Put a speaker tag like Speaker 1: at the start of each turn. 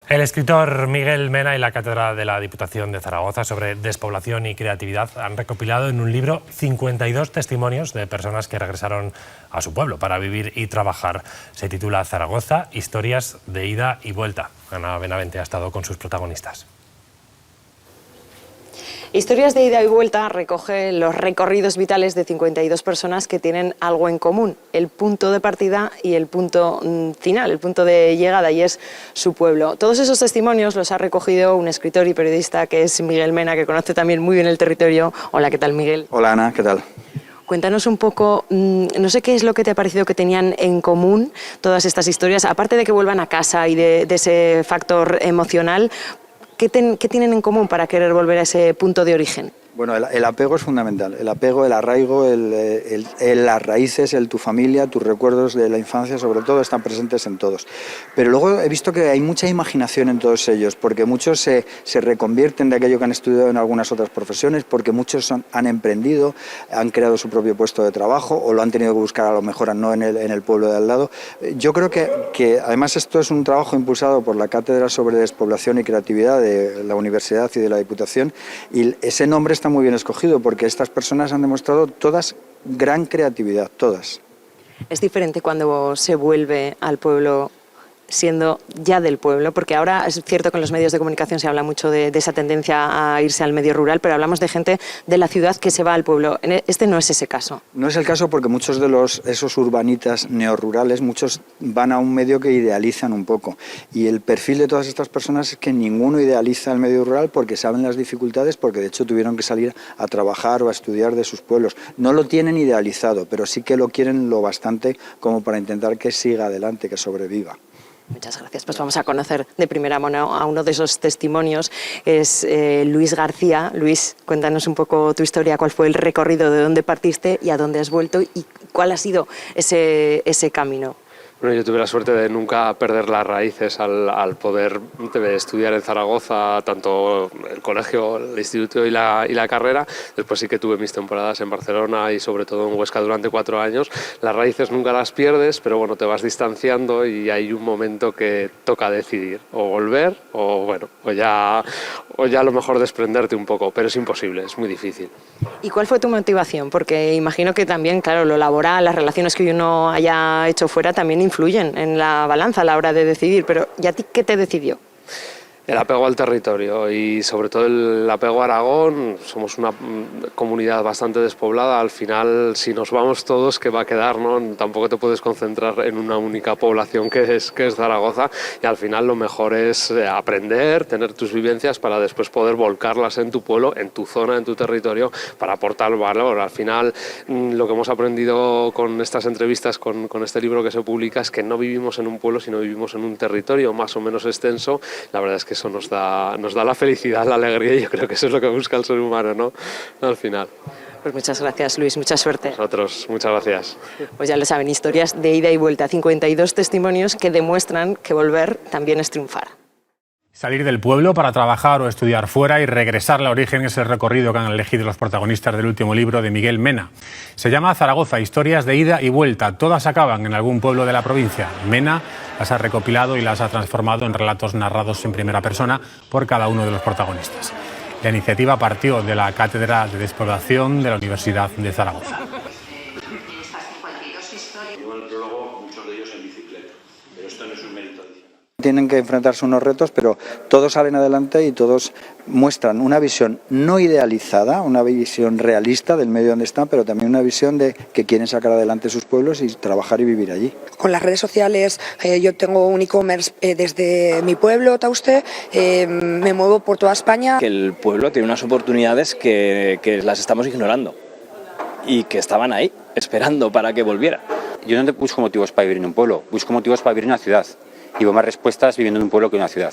Speaker 1: El escritor Miguel Mena y la Cátedra de la Diputación de Zaragoza sobre despoblación y creatividad han recopilado en un libro 52 testimonios de personas que regresaron a su pueblo para vivir y trabajar. Se titula Zaragoza, historias de ida y vuelta. Ana Benavente ha estado con sus protagonistas.
Speaker 2: Historias de ida y vuelta recoge los recorridos vitales de 52 personas que tienen algo en común, el punto de partida y el punto final, el punto de llegada, y es su pueblo. Todos esos testimonios los ha recogido un escritor y periodista que es Miguel Mena, que conoce también muy bien el territorio. Hola, ¿qué tal, Miguel?
Speaker 3: Hola, Ana, ¿qué tal?
Speaker 2: Cuéntanos un poco, no sé qué es lo que te ha parecido que tenían en común todas estas historias, aparte de que vuelvan a casa y de ese factor emocional. ¿Qué tienen en común para querer volver a ese punto de origen?
Speaker 3: Bueno, el apego es fundamental, el apego, el arraigo, las raíces, tu familia, tus recuerdos de la infancia, sobre todo, están presentes en todos. Pero luego he visto que hay mucha imaginación en todos ellos, porque muchos se reconvierten de aquello que han estudiado en algunas otras profesiones, porque muchos han emprendido, han creado su propio puesto de trabajo o lo han tenido que buscar a lo mejor no en el pueblo de al lado. Yo creo que además esto es un trabajo impulsado por la Cátedra sobre Despoblación y Creatividad de la Universidad y de la Diputación, y ese nombre está muy bien escogido porque estas personas han demostrado todas gran creatividad, todas.
Speaker 2: Es diferente cuando se vuelve al pueblo siendo ya del pueblo, porque ahora es cierto que en los medios de comunicación se habla mucho de esa tendencia a irse al medio rural, pero hablamos de gente de la ciudad que se va al pueblo. Este no es ese caso.
Speaker 3: No es el caso porque muchos de esos urbanitas neorurales, muchos van a un medio que idealizan un poco. Y el perfil de todas estas personas es que ninguno idealiza el medio rural porque saben las dificultades, porque de hecho tuvieron que salir a trabajar o a estudiar de sus pueblos. No lo tienen idealizado, pero sí que lo quieren lo bastante como para intentar que siga adelante, que sobreviva.
Speaker 2: Muchas gracias. Pues vamos a conocer de primera mano a uno de esos testimonios. Es Luis García. Luis, cuéntanos un poco tu historia, cuál fue el recorrido, de dónde partiste y a dónde has vuelto y cuál ha sido ese camino.
Speaker 4: Bueno, yo tuve la suerte de nunca perder las raíces al poder estudiar en Zaragoza, tanto el colegio, el instituto y la carrera. Después sí que tuve mis temporadas en Barcelona y sobre todo en Huesca durante 4 años. Las raíces nunca las pierdes, pero bueno, te vas distanciando y hay un momento que toca decidir, o volver o ya a lo mejor desprenderte un poco, pero es imposible, es muy difícil.
Speaker 2: ¿Y cuál fue tu motivación? Porque imagino que también, claro, lo laboral, las relaciones que uno haya hecho fuera también influyen en la balanza a la hora de decidir, pero ¿y a ti qué te decidió?
Speaker 4: El apego al territorio y sobre todo el apego a Aragón. Somos una comunidad bastante despoblada. Al final, si nos vamos todos, ¿qué va a quedar, no? Tampoco te puedes concentrar en una única población que es Zaragoza, y al final lo mejor es aprender, tener tus vivencias para después poder volcarlas en tu pueblo, en tu zona, en tu territorio, para aportar valor. Al final, lo que hemos aprendido con estas entrevistas, con este libro que se publica, es que no vivimos en un pueblo, sino vivimos en un territorio más o menos extenso. La verdad es que eso nos da la felicidad, la alegría, y yo creo que eso es lo que busca el ser humano, ¿no? Al final.
Speaker 2: Pues muchas gracias, Luis, mucha suerte.
Speaker 4: Nosotros, muchas gracias.
Speaker 2: Pues ya lo saben, historias de ida y vuelta, 52 testimonios que demuestran que volver también es triunfar.
Speaker 1: Salir del pueblo para trabajar o estudiar fuera y regresar al origen es el recorrido que han elegido los protagonistas del último libro de Miguel Mena. Se llama Zaragoza, historias de ida y vuelta. Todas acaban en algún pueblo de la provincia. Mena las ha recopilado y las ha transformado en relatos narrados en primera persona por cada uno de los protagonistas. La iniciativa partió de la Cátedra de Despoblación de la Universidad de Zaragoza.
Speaker 3: Tienen que enfrentarse a unos retos, pero todos salen adelante y todos muestran una visión no idealizada, una visión realista del medio donde están, pero también una visión de que quieren sacar adelante sus pueblos y trabajar y vivir allí.
Speaker 5: Con las redes sociales, yo tengo un e-commerce desde mi pueblo, Tauste, me muevo por toda España.
Speaker 6: Que el pueblo tiene unas oportunidades que las estamos ignorando y que estaban ahí, esperando para que volviera.
Speaker 7: Yo no busco motivos para vivir en un pueblo, busco motivos para vivir en una ciudad. Y veo más respuestas viviendo en un pueblo que en una ciudad.